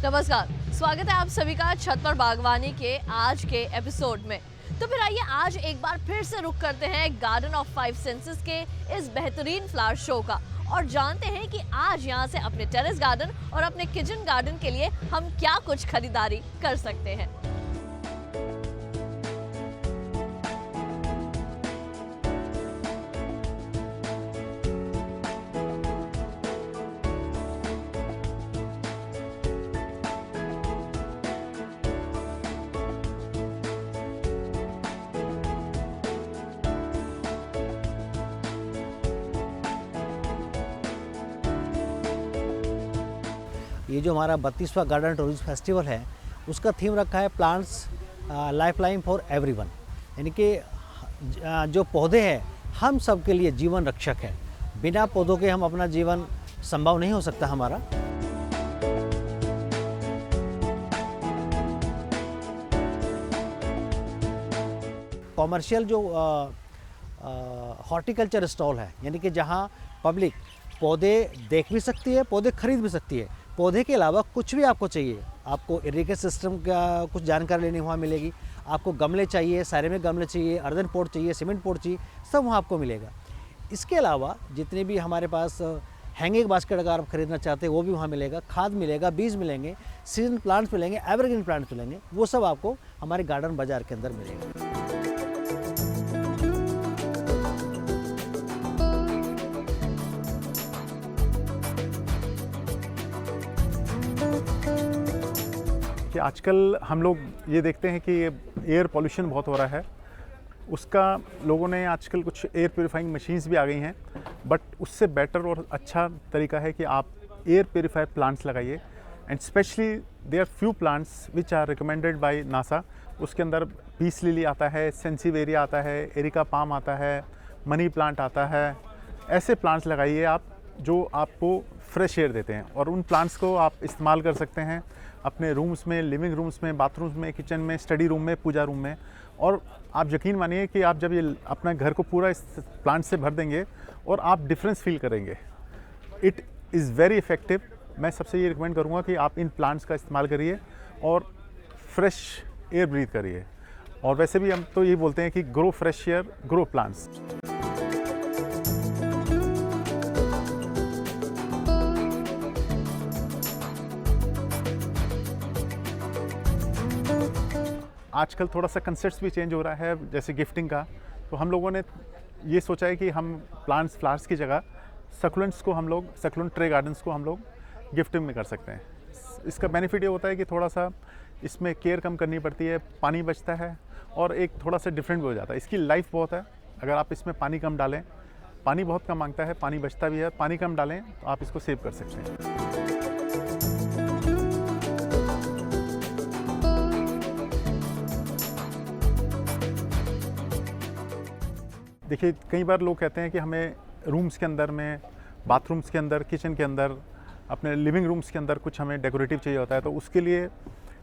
नमस्कार, स्वागत है आप सभी का छत पर बागवानी के आज के एपिसोड में। तो फिर आइए आज एक बार फिर से रुक करते हैं गार्डन ऑफ 5 सेंसेस के इस बेहतरीन फ्लावर शो का और जानते हैं कि आज यहाँ से अपने टेरेस गार्डन और अपने किचन गार्डन के लिए हम क्या कुछ खरीदारी कर सकते हैं। ये जो हमारा 32वां गार्डन टूरिज्म फेस्टिवल है उसका थीम रखा है plants life line for everyone, यानी कि जो पौधे हैं हम सब के लिए जीवन रक्षक है। बिना पौधों के हम अपना जीवन संभव नहीं हो सकता हमारा। कॉमर्शियल जो हॉर्टिकल्चर स्टॉल है, यानी कि जहाँ पब्लिक पौधे देख भी सकती है, पौधे खरीद भी सकती है। पौधे के अलावा कुछ भी आपको चाहिए, आपको इरिगेशन सिस्टम का कुछ जानकारी लेनी वहाँ मिलेगी। आपको गमले चाहिए, सिरेमिक गमले चाहिए, अर्दन पॉट चाहिए, सीमेंट पॉट चाहिए, सब वहाँ आपको मिलेगा। इसके अलावा जितने भी हमारे पास हैंगिंग बास्केट अगर आप खरीदना चाहते हैं वो भी वहाँ मिलेगा। खाद मिलेगा, बीज मिलेंगे, सीजन प्लांट्स मिलेंगे, एवरग्रीन प्लांट्स मिलेंगे, वो सब आपको हमारे गार्डन बाजार के अंदर मिलेगा। कि आजकल हम लोग ये देखते हैं कि एयर पॉल्यूशन बहुत हो रहा है, उसका लोगों ने आजकल कुछ एयर प्योरीफाइंग मशीन्स भी आ गई हैं, बट उससे बेटर और अच्छा तरीका है कि आप एयर प्योरीफायर प्लांट्स लगाइए। And specially there are few plants which are recommended by NASA. उसके अंदर पीस लिली आता है, सेंसिवेरिया आता है, एरिका पाम आता है, मनी प्लांट आता है। ऐसे प्लांट्स लगाइए आप जो आपको फ्रेश एयर देते हैं, और उन प्लांट्स को आप इस्तेमाल कर सकते हैं अपने रूम्स में, लिविंग रूम्स में, बाथरूम्स में, किचन में, स्टडी रूम में, पूजा रूम में। और आप यकीन मानिए कि आप जब ये अपना घर को पूरा इस प्लांट से भर देंगे और आप डिफरेंस फील करेंगे। It is very effective. मैं सबसे ये रिकमेंड करूँगा कि आप इन प्लांट्स का इस्तेमाल करिए और फ्रेश एयर ब्रीथ करिए। और वैसे भी हम तो ये बोलते हैं कि grow fresh air, grow plants. आजकल थोड़ा सा कंसेप्ट्स भी चेंज हो रहा है, जैसे गिफ्टिंग का। तो हम लोगों ने ये सोचा है कि हम प्लांट्स फ्लावर्स की जगह सक्युलेंट्स को हम लोग, सक्युलेंट ट्रे गार्डन्स को हम लोग गिफ्टिंग में कर सकते हैं। इसका बेनिफिट ये होता है कि थोड़ा सा इसमें केयर कम करनी पड़ती है, पानी बचता है और एक थोड़ा सा डिफरेंट भी हो जाता है। इसकी लाइफ बहुत है। अगर आप इसमें पानी कम डालें, पानी बहुत कम मांगता है, पानी बचता भी है, पानी कम डालें तो आप इसको सेव कर सकते हैं। देखिए, कई बार लोग कहते हैं कि हमें रूम्स के अंदर में, बाथरूम्स के अंदर, किचन के अंदर, अपने लिविंग रूम्स के अंदर कुछ हमें डेकोरेटिव चाहिए होता है। तो उसके लिए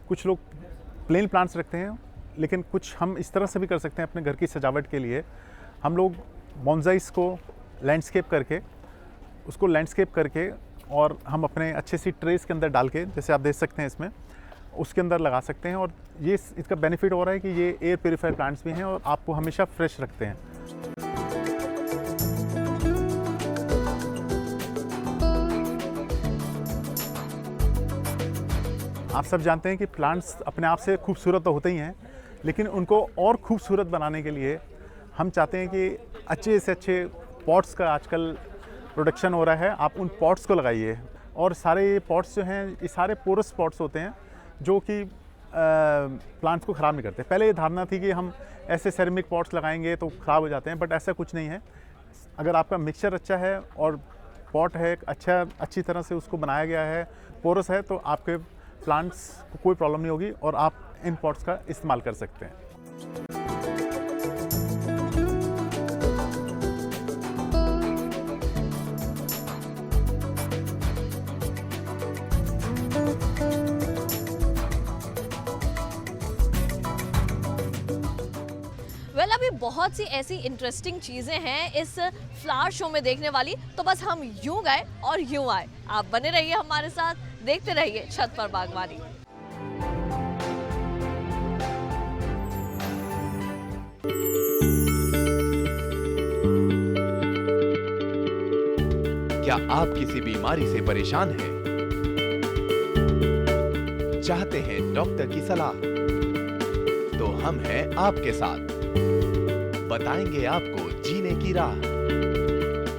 कुछ लोग प्लेन प्लांट्स रखते हैं, लेकिन कुछ हम इस तरह से भी कर सकते हैं अपने घर की सजावट के लिए। हम लोग बॉन्साइस को लैंडस्केप करके और हम अपने अच्छे सी ट्रेस के अंदर डाल के, जैसे आप देख सकते हैं इसमें, उसके अंदर लगा सकते हैं। और ये इसका बेनिफिट हो रहा है कि ये एयर प्योरीफायर प्लांट्स भी हैं और आपको हमेशा फ्रेश रखते हैं। आप सब जानते हैं कि प्लांट्स अपने आप से खूबसूरत तो होते ही हैं, लेकिन उनको और खूबसूरत बनाने के लिए हम चाहते हैं कि अच्छे से अच्छे पॉट्स का आजकल प्रोडक्शन हो रहा है। आप उन पॉट्स को लगाइए, और सारे ये पॉट्स जो हैं ये सारे पोरस पॉट्स होते हैं जो कि प्लांट्स को ख़राब नहीं करते। पहले ये धारणा थी कि हम ऐसे सेरेमिक पॉट्स लगाएंगे तो ख़राब हो जाते हैं, बट ऐसा कुछ नहीं है। अगर आपका मिक्सचर अच्छा है और पॉट है अच्छी तरह से उसको बनाया गया है, पोरस है, तो आपके प्लांट्स को कोई प्रॉब्लम नहीं होगी और आप इन पॉट्स का इस्तेमाल कर सकते हैं। अभी बहुत सी ऐसी इंटरेस्टिंग चीजें हैं इस फ्लावर शो में देखने वाली, तो बस हम यूं गए और यूं आए। आप बने रहिए हमारे साथ देखते रहिए छत पर बागवानी। क्या आप किसी बीमारी से परेशान हैं? चाहते हैं डॉक्टर की सलाह? तो हम हैं आपके साथ, बताएंगे आपको जीने की राह।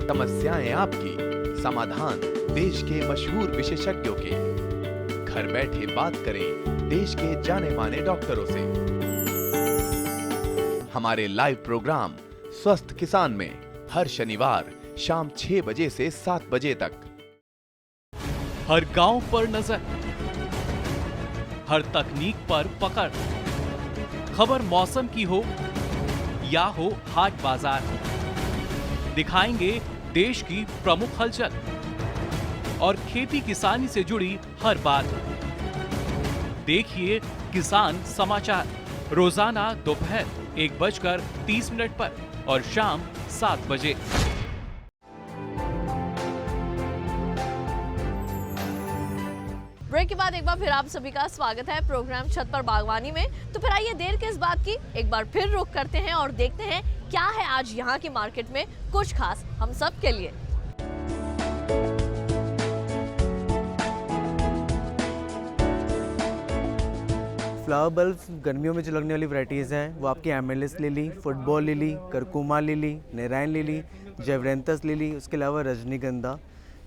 समस्याएं आपकी, समाधान देश के मशहूर विशेषज्ञों के। घर बैठे बात करें देश के जाने माने डॉक्टरों से। हमारे लाइव प्रोग्राम स्वस्थ किसान में हर शनिवार शाम 6 बजे से 7 बजे तक। हर गांव पर नजर, हर तकनीक पर पकड़, खबर मौसम की हो या हो हाट बाजार, दिखाएंगे देश की प्रमुख हलचल और खेती किसानी से जुड़ी हर बात। देखिए किसान समाचार रोजाना दोपहर 1:30 पर और शाम 7 बजे। ब्रेक के बाद एक बार फिर आप सभी का स्वागत है प्रोग्राम छत पर बागवानी में। तो फिर आइए देर किस बात की, एक बार फिर रुक करते हैं और देखते हैं क्या है आज यहाँ की मार्केट में कुछ खास हम सब के लिए। फ्लावर बल्ब्स गर्मियों में जो लगने वाली वैरायटीज़ हैं वो आपकी amaryllis lily, football lily, curcuma lily, Narayan lily, zephyranthes lily, उसके अलावा रजनीगंधा,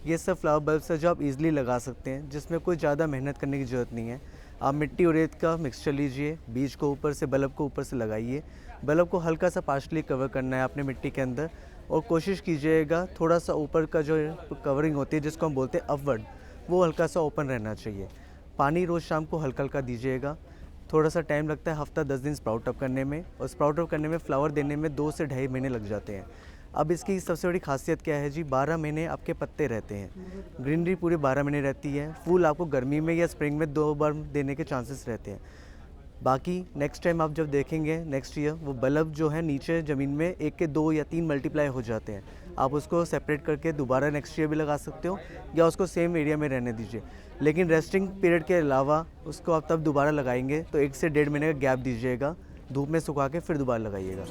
ये सब फ्लावर बल्ब्स है जो आप इजीली लगा सकते हैं, जिसमें कोई ज़्यादा मेहनत करने की ज़रूरत नहीं है। आप मिट्टी और रेत का मिक्सचर लीजिए, बीज को ऊपर से, बल्ब को ऊपर से लगाइए। बल्ब को हल्का सा पार्शली कवर करना है आपने मिट्टी के अंदर, और कोशिश कीजिएगा थोड़ा सा ऊपर का जो कवरिंग होती है जिसको हम बोलते हैं अपवर्ड, वो हल्का सा ओपन रहना चाहिए। पानी रोज़ शाम को हल्का हल्का दीजिएगा। थोड़ा सा टाइम लगता है, हफ्ता 10 दिन स्प्राउट अप करने में, और स्प्राउट अप करने में फ्लावर देने में 2 से ढाई महीने लग जाते हैं। अब इसकी सबसे बड़ी खासियत क्या है जी, 12 महीने आपके पत्ते रहते हैं, ग्रीनरी पूरी 12 महीने रहती है। फूल आपको गर्मी में या स्प्रिंग में 2 बार देने के चांसेस रहते हैं। बाकी नेक्स्ट टाइम आप जब देखेंगे नेक्स्ट ईयर, वो बल्ब जो है नीचे ज़मीन में 1 के 2 या 3 मल्टीप्लाई हो जाते हैं। आप उसको सेपरेट करके दोबारा नेक्स्ट ईयर भी लगा सकते हो, या उसको सेम एरिया में रहने दीजिए। लेकिन रेस्टिंग पीरियड के अलावा उसको आप तब दोबारा लगाएंगे तो 1 से 1.5 महीने का गैप दीजिएगा, धूप में सुखा के फिर दोबारा लगाइएगा।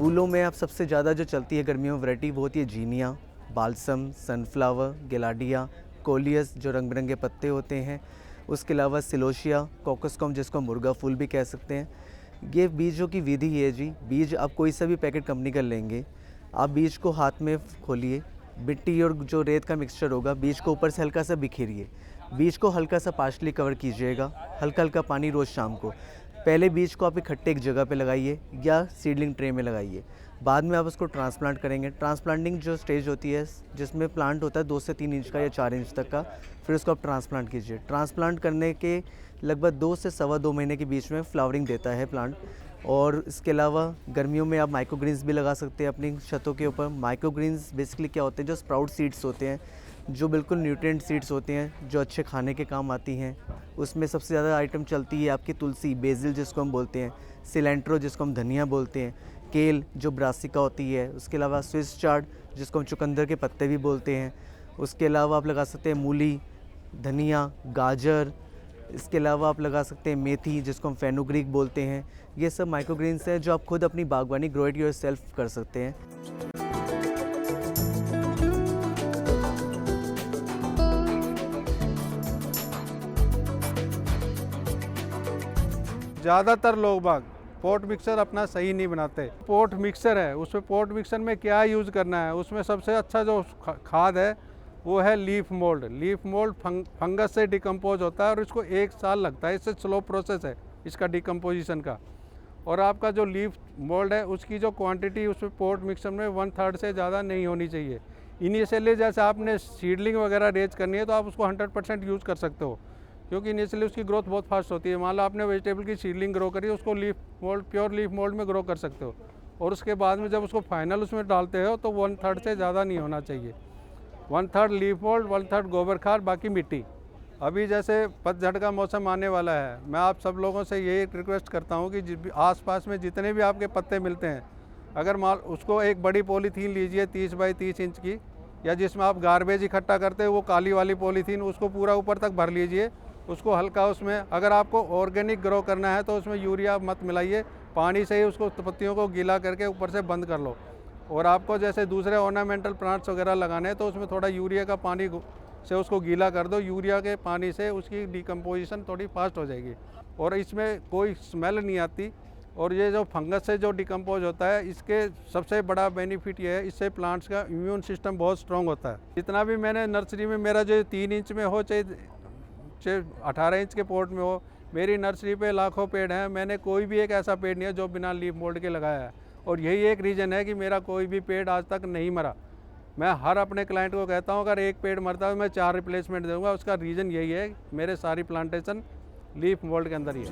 फूलों में आप सबसे ज़्यादा जो चलती है गर्मियों में वैरायटी वो होती है जीनिया, बाल्सम, सनफ्लावर, गिलाडिया, कोलियस जो रंग बिरंगे पत्ते होते हैं, उसके अलावा सिलोशिया, कोकसकॉम जिसको हम मुर्गा फूल भी कह सकते हैं। ये बीजों की विधि है जी। बीज आप कोई सा भी पैकेट कंपनी का लेंगे, आप बीज को हाथ में खोलिए, मिट्टी और जो रेत का मिक्सचर होगा बीज को ऊपर से हल्का सा बिखेरिए, बीज को हल्का सा पार्शली कवर कीजिएगा, हल्का हल्का पानी रोज़ शाम को। पहले बीज को आप इकट्ठे एक जगह पे लगाइए या सीडलिंग ट्रे में लगाइए, बाद में आप उसको ट्रांसप्लांट करेंगे। ट्रांसप्लांटिंग जो स्टेज होती है जिसमें प्लांट होता है 2 से 3 इंच का या 4 इंच तक का, फिर उसको आप ट्रांसप्लांट कीजिए। ट्रांसप्लांट करने के लगभग 2 से सवा 2 महीने के बीच में फ्लावरिंग देता है प्लांट। और इसके अलावा गर्मियों में आप माइक्रोग्रीन्स भी लगा सकते हैं अपनी छतों के ऊपर। माइक्रोग्रीन्स बेसिकली क्या होते हैं, जो स्प्राउट सीड्स होते हैं, जो बिल्कुल न्यूट्रिएंट सीड्स होते हैं, जो अच्छे खाने के काम आती हैं। उसमें सबसे ज़्यादा आइटम चलती है आपकी तुलसी, बेसिल जिसको हम बोलते हैं, सिलेंट्रो जिसको हम धनिया बोलते हैं, केल जो ब्रासिका होती है, उसके अलावा स्विस चार्ड जिसको हम चुकंदर के पत्ते भी बोलते हैं। उसके अलावा आप लगा सकते हैं मूली, धनिया, गाजर। इसके अलावा आप लगा सकते हैं मेथी जिसको हम फेनुग्रीक बोलते हैं। ये सब माइक्रोग्रीन्स हैं जो आप खुद अपनी बागवानी ग्रो इट योरसेल्फ कर सकते हैं। ज़्यादातर लोग बाग पॉट मिक्सर अपना सही नहीं बनाते। पॉट मिक्सर है, उसमें पॉट मिक्सर में क्या यूज़ करना है, उसमें सबसे अच्छा जो खाद है वो है leaf mould. Leaf mould fungus से डिकम्पोज होता है और इसको 1 साल लगता है। इससे स्लो प्रोसेस है इसका डिकम्पोजिशन का। और आपका जो लीफ मोल्ड है उसकी जो क्वांटिटी उसमें पॉट मिक्सर में 1/3 से ज़्यादा नहीं होनी चाहिए। इनिशियली जैसे आपने सीडलिंग वगैरह रेज करनी है तो आप उसको 100% यूज़ कर सकते हो, क्योंकि इनिशियली उसकी ग्रोथ बहुत फास्ट होती है। मान लो आपने वेजिटेबल की सीडलिंग ग्रो करी, उसको leaf mould, pure leaf mould में ग्रो कर सकते हो। और उसके बाद में जब उसको फाइनल उसमें डालते हो तो 1/3 से ज़्यादा नहीं होना चाहिए। 1/3 लीफ मोल्ड, 1/3 गोबर खाद, बाकी मिट्टी, अभी जैसे पतझड़ का मौसम आने वाला है, मैं आप सब लोगों से यही रिक्वेस्ट करता हूँ कि आसपास में जितने भी आपके पत्ते मिलते हैं, अगर माल उसको एक बड़ी पॉलीथीन लीजिए 30 बाई 30 इंच की, या जिसमें आप गार्बेज इकट्ठा करते हैं वो काली वाली पॉलीथीन, उसको पूरा ऊपर तक भर लीजिए। उसको हल्का उसमें, अगर आपको ऑर्गेनिक ग्रो करना है तो उसमें यूरिया मत मिलाइए, पानी से ही उसको पत्तियों को गीला करके ऊपर से बंद कर लो। और आपको जैसे दूसरे ऑर्नामेंटल प्लांट्स वगैरह लगाने हैं तो उसमें थोड़ा यूरिया का पानी से उसको गीला कर दो। यूरिया के पानी से उसकी डिकम्पोजिशन थोड़ी फास्ट हो जाएगी और इसमें कोई स्मेल नहीं आती। और ये जो फंगस से जो डिकम्पोज होता है, इसके सबसे बड़ा बेनिफिट ये है, इससे प्लांट्स का इम्यून सिस्टम बहुत स्ट्रॉन्ग होता है। जितना भी मैंने नर्सरी में, मेरा जो 3 इंच में हो चाहे 18 इंच के पॉट में हो, मेरी नर्सरी पे लाखों पेड़ हैं। मैंने कोई भी एक ऐसा पेड़ नहीं है जो बिना लीफ मोल्ड के लगाया है। और यही एक रीज़न है कि मेरा कोई भी पेड़ आज तक नहीं मरा। मैं हर अपने क्लाइंट को कहता हूँ, अगर एक पेड़ मरता है मैं 4 रिप्लेसमेंट दूंगा। उसका रीज़न यही है, मेरे सारी प्लांटेशन लीफ मोल्ड के अंदर ही है।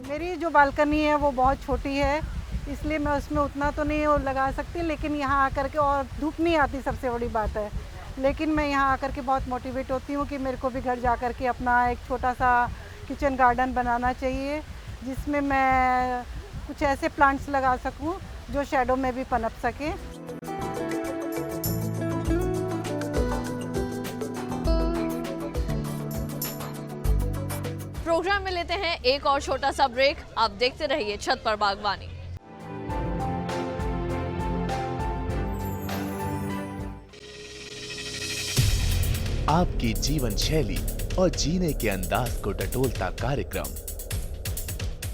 मेरी जो बालकनी है वो बहुत छोटी है, इसलिए मैं उसमें उतना तो नहीं लगा सकती, लेकिन यहाँ आकर के, और धूप नहीं आती सबसे बड़ी बात है, लेकिन मैं यहाँ आकर के बहुत मोटिवेट होती हूँ कि मेरे को भी घर जा कर के अपना एक छोटा सा किचन गार्डन बनाना चाहिए, जिसमें मैं कुछ ऐसे प्लांट्स लगा सकूँ जो शैडो में भी पनप सके। प्रोग्राम में लेते हैं एक और छोटा सा ब्रेक। आप देखते रहिए छत पर बागवानी। आपकी जीवन शैली और जीने के अंदाज को टटोलता कार्यक्रम,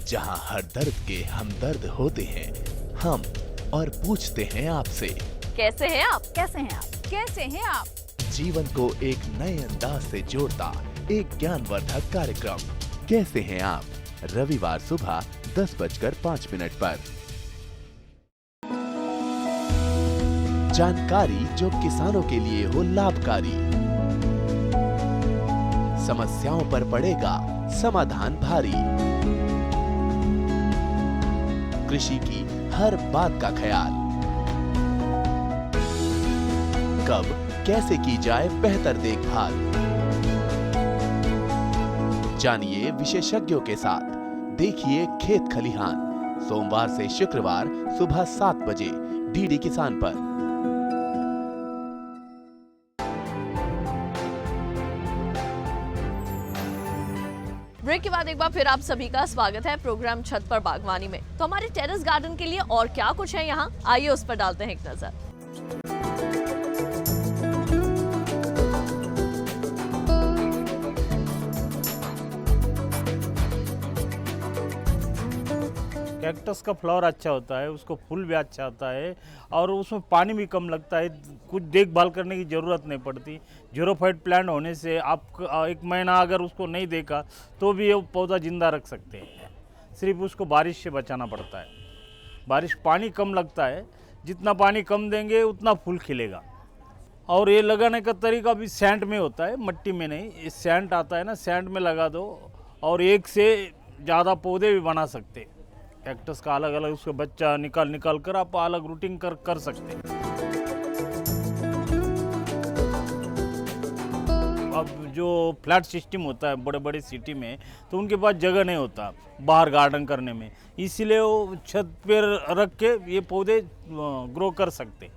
जहां हर दर्द के हमदर्द होते हैं हम और पूछते हैं आपसे, कैसे हैं आप? कैसे हैं आप? कैसे हैं आप? जीवन को एक नए अंदाज से जोड़ता एक ज्ञानवर्धक कार्यक्रम, कैसे हैं आप? रविवार सुबह 10:05 पर। जानकारी जो किसानों के लिए हो लाभकारी, समस्याओं पर पड़ेगा समाधान भारी, कृषि की हर बात का ख्याल, कब कैसे की जाए बेहतर देखभाल, जानिए विशेषज्ञों के साथ। देखिए खेत खलिहान, सोमवार से शुक्रवार सुबह 7 बजे डीडी किसान पर। ब्रेक के बाद एक बार फिर आप सभी का स्वागत है प्रोग्राम छत पर बागवानी में। तो हमारे टेरेस गार्डन के लिए और क्या कुछ है यहाँ, आइए उस पर डालते हैं एक नजर। कैक्टस का फ्लावर अच्छा होता है, उसको फूल भी अच्छा आता है और उसमें पानी भी कम लगता है, कुछ देखभाल करने की ज़रूरत नहीं पड़ती। जीरोफाइट प्लांट होने से आप 1 महीना अगर उसको नहीं देखा तो भी वो पौधा जिंदा रख सकते हैं। सिर्फ उसको बारिश से बचाना पड़ता है। बारिश पानी कम लगता है, जितना पानी कम देंगे उतना फूल खिलेगा। और ये लगाने का तरीका भी सैंड में होता है, मट्टी में नहीं। सैंड आता है ना, सैंड में लगा दो और एक से ज़्यादा पौधे भी बना सकते हैं। कैक्टस का अलग अलग उसका बच्चा निकाल कर आप अलग रूटिंग कर सकते हैं। अब जो फ्लैट सिस्टम होता है बड़े बड़े सिटी में, तो उनके पास जगह नहीं होता बाहर गार्डन करने में, इसीलिए वो छत पर रख के ये पौधे ग्रो कर सकते हैं।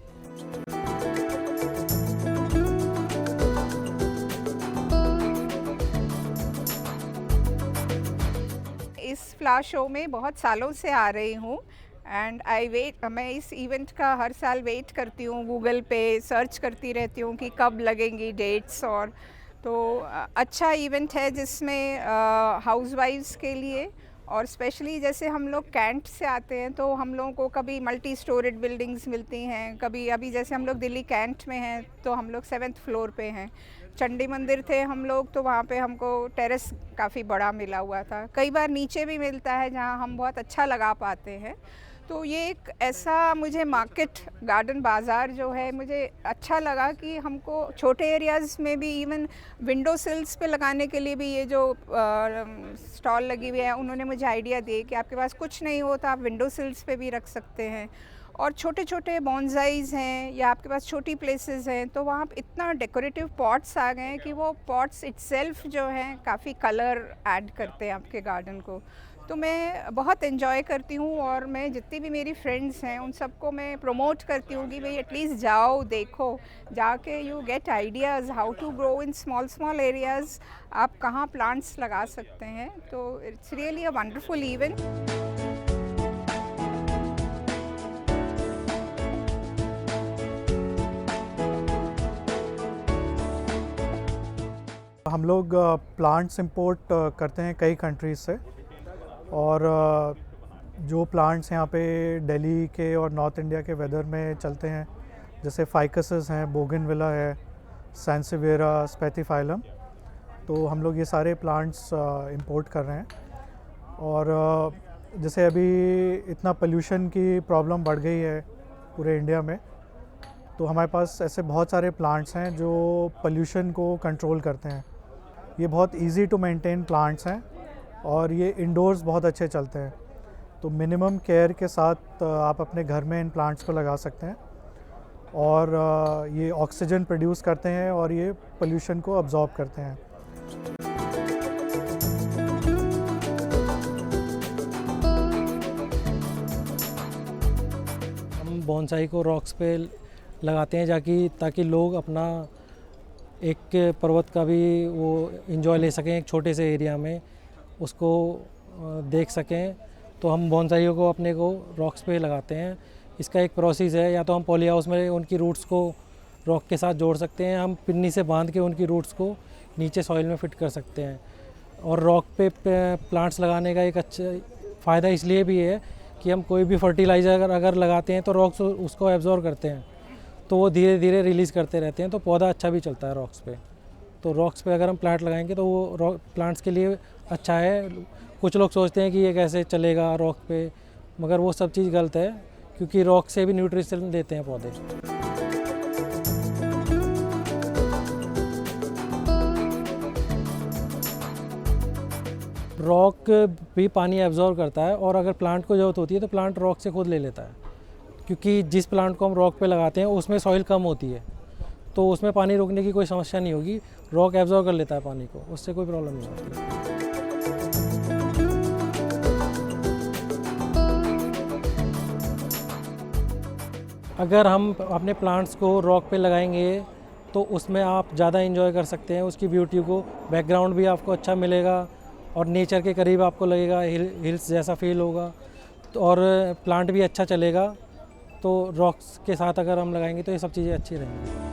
इस फ्लावर शो में बहुत सालों से आ रही हूँ एंड मैं इस इवेंट का हर साल वेट करती हूँ। गूगल पे सर्च करती रहती हूँ कि कब लगेंगी डेट्स। और तो अच्छा इवेंट है जिसमें हाउसवाइफ्स के लिए, और स्पेशली जैसे हम लोग कैंट से आते हैं तो हम लोगों को कभी मल्टी स्टोरेड बिल्डिंग्स मिलती हैं, कभी अभी जैसे हम लोग दिल्ली कैंट में हैं तो हम लोग 7th फ्लोर पे हैं। चंडी मंदिर थे हम लोग तो वहाँ पे हमको टेरेस काफ़ी बड़ा मिला हुआ था। कई बार नीचे भी मिलता है जहाँ हम बहुत अच्छा लगा पाते हैं। तो ये एक ऐसा मुझे मार्केट गार्डन बाज़ार जो है मुझे अच्छा लगा कि हमको छोटे एरियाज़ में भी इवन विंडो सिल्स पे लगाने के लिए भी ये जो स्टॉल लगी हुई है उन्होंने मुझे आइडिया दिए कि आपके पास कुछ नहीं हो तो आप विंडो सिल्स पे भी रख सकते हैं। और छोटे छोटे बॉन्साइज़ हैं या आपके पास छोटी प्लेसेस हैं तो वहाँ पे इतना डेकोरेटिव पॉट्स आ गए हैं कि वो पॉट्स इटसेल्फ जो हैं काफ़ी कलर ऐड करते हैं आपके गार्डन को। तो मैं बहुत एंजॉय करती हूँ और मैं जितनी भी मेरी फ्रेंड्स हैं उन सबको मैं प्रमोट करती हूँ कि भाई एटलीस्ट जाओ, देखो, जाके you get ideas how to grow in small small areas, आप कहाँ प्लांट्स लगा सकते हैं। तो it's really a wonderful event. हम लोग प्लांट्स इंपोर्ट करते हैं कई कंट्रीज़ से, और जो प्लांट्स यहाँ पे दिल्ली के और नॉर्थ इंडिया के वेदर में चलते हैं, जैसे फाइकसेस हैं, बोगनविला है, सैंसेवियरा, स्पेथिफाइलम, तो हम लोग ये सारे प्लांट्स इंपोर्ट कर रहे हैं। और जैसे अभी इतना पोल्यूशन की प्रॉब्लम बढ़ गई है पूरे इंडिया में, तो हमारे पास ऐसे बहुत सारे प्लांट्स हैं जो पोल्यूशन को कंट्रोल करते हैं। ये बहुत इजी टू मेंटेन प्लांट्स हैं और ये इंडोर्स बहुत अच्छे चलते हैं। तो मिनिमम केयर के साथ आप अपने घर में इन प्लांट्स को लगा सकते हैं, और ये ऑक्सीजन प्रोड्यूस करते हैं और ये पोल्यूशन को अब्जॉर्ब करते हैं। हम बोनसाई को रॉक्स पे लगाते हैं ताकि लोग अपना एक पर्वत का भी वो एंजॉय ले सकें, एक छोटे से एरिया में उसको देख सकें। तो हम बोनसाइयों को अपने को रॉक्स पे लगाते हैं। इसका एक प्रोसेस है, या तो हम पॉली हाउस में उनकी रूट्स को रॉक के साथ जोड़ सकते हैं, हम पिन्नी से बांध के उनकी रूट्स को नीचे सॉइल में फिट कर सकते हैं। और रॉक पे प्लांट्स लगाने का एक अच्छा फ़ायदा इसलिए भी है कि हम कोई भी फर्टिलाइज़र अगर लगाते हैं तो रॉक्स उसको एब्जॉर्ब करते हैं, तो वो धीरे धीरे रिलीज़ करते रहते हैं, तो पौधा अच्छा भी चलता है रॉक्स पे। तो रॉक्स पे अगर हम प्लांट लगाएंगे तो वो प्लांट्स के लिए अच्छा है। कुछ लोग सोचते हैं कि ये कैसे चलेगा रॉक पे, मगर वो सब चीज़ गलत है, क्योंकि रॉक से भी न्यूट्रिशन देते हैं पौधे। रॉक भी पानी एब्जॉर्ब करता है, और अगर प्लांट को ज़रूरत होती है तो प्लांट रॉक से खुद ले लेता है, क्योंकि जिस प्लांट को हम रॉक पे लगाते हैं उसमें सॉइल कम होती है, तो उसमें पानी रोकने की कोई समस्या नहीं होगी। रॉक एब्जॉर्ब कर लेता है पानी को, उससे कोई प्रॉब्लम नहीं होती। अगर हम अपने प्लांट्स को रॉक पे लगाएंगे तो उसमें आप ज़्यादा एंजॉय कर सकते हैं उसकी ब्यूटी को, बैकग्राउंड भी आपको अच्छा मिलेगा और नेचर के करीब आपको लगेगा, हिल्स जैसा फील होगा, और प्लांट भी अच्छा चलेगा। तो रॉक्स के साथ अगर हम लगाएंगे तो ये सब चीज़ें अच्छी रहेंगी।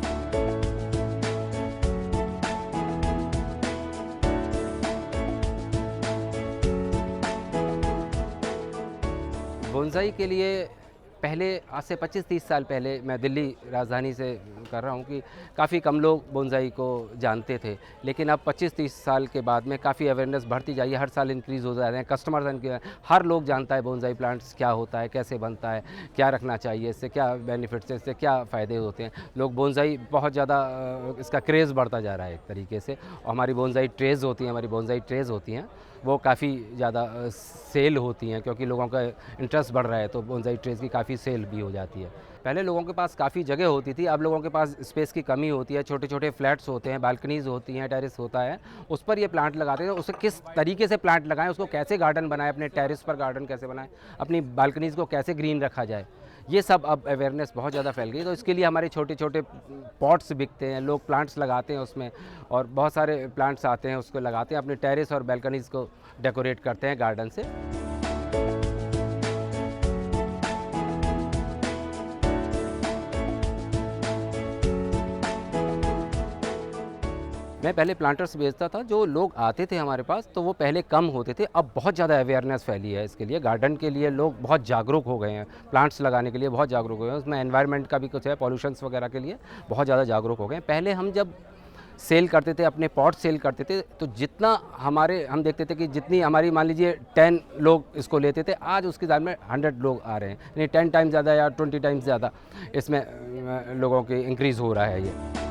बोनसाई के लिए पहले आज से 25-30 साल पहले मैं दिल्ली राजधानी से कर रहा हूँ कि काफ़ी कम लोग बोनसाई को जानते थे, लेकिन अब 25-30 साल के बाद में काफ़ी अवेयरनेस बढ़ती जाइए, हर साल इंक्रीज़ हो जा रहे हैं। कस्टमर्स हर लोग जानता है बोनसाई प्लांट्स क्या होता है, कैसे बनता है, क्या रखना चाहिए, इससे क्या बेनिफिट्स है, इससे क्या फ़ायदे होते हैं। लोग बोनसाई बहुत ज़्यादा इसका क्रेज़ बढ़ता जा रहा है एक तरीके से। और हमारी बोनसाई ट्रेज़ होती हैं वो काफ़ी ज़्यादा सेल होती हैं, क्योंकि लोगों का इंटरेस्ट बढ़ रहा है, तो बोनसाई ट्रेज़ की काफ़ी सेल भी हो जाती है। पहले लोगों के पास काफ़ी जगह होती थी, अब लोगों के पास स्पेस की कमी होती है। छोटे छोटे फ्लैट्स होते हैं, बालकनीज़ होती हैं, टेरेस होता है, उस पर ये प्लांट लगाते हैं। उसे किस तरीके से प्लांट लगाएं, उसको कैसे गार्डन बनाएं, अपने टेरेस पर गार्डन कैसे बनाएं, अपनी बालकनीज़ को कैसे ग्रीन रखा जाए, ये सब अब अवेयरनेस बहुत ज़्यादा फैल गई। तो इसके लिए हमारे छोटे छोटे पॉट्स बिकते हैं, लोग प्लांट्स लगाते हैं उसमें, और बहुत सारे प्लांट्स आते हैं उसको लगाते हैं, अपने टेरेस और बालकनीज़ को डेकोरेट करते हैं गार्डन से। मैं पहले प्लांटर्स बेचता था, जो लोग आते थे हमारे पास तो वो पहले कम होते थे, अब बहुत ज़्यादा अवेयरनेस फैली है इसके लिए। गार्डन के लिए लोग बहुत जागरूक हो गए हैं, प्लांट्स लगाने के लिए बहुत जागरूक हो गए हैं। उसमें एनवायरनमेंट का भी कुछ है, पॉल्यूशंस वगैरह के लिए बहुत ज़्यादा जागरूक हो गए हैं। पहले हम जब सेल करते थे, अपने पॉट सेल करते थे, तो जितना हम देखते थे कि जितनी हमारी मान लीजिए 10 लोग इसको लेते थे, आज उसकी दाम में 100 लोग आ रहे हैं, यानी 10 टाइम्स ज़्यादा या 20 टाइम्स ज़्यादा इसमें लोगों के इंक्रीज़ हो रहा है ये।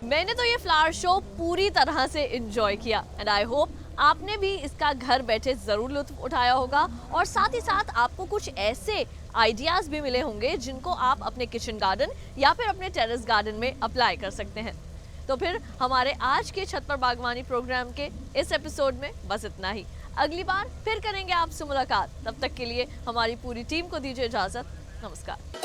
मैंने तो ये फ्लावर शो पूरी तरह से एंजॉय किया एंड आई होप आपने भी इसका घर बैठे ज़रूर लुत्फ उठाया होगा और साथ ही साथ आपको कुछ ऐसे आइडियाज़ भी मिले होंगे जिनको आप अपने किचन गार्डन या फिर अपने टेरेस गार्डन में अप्लाई कर सकते हैं। तो फिर हमारे आज के छत पर बागवानी प्रोग्राम के इस एपिसोड में बस इतना ही। अगली बार फिर करेंगे आपसे मुलाकात, तब तक के लिए हमारी पूरी टीम को दीजिए इजाज़त। नमस्कार।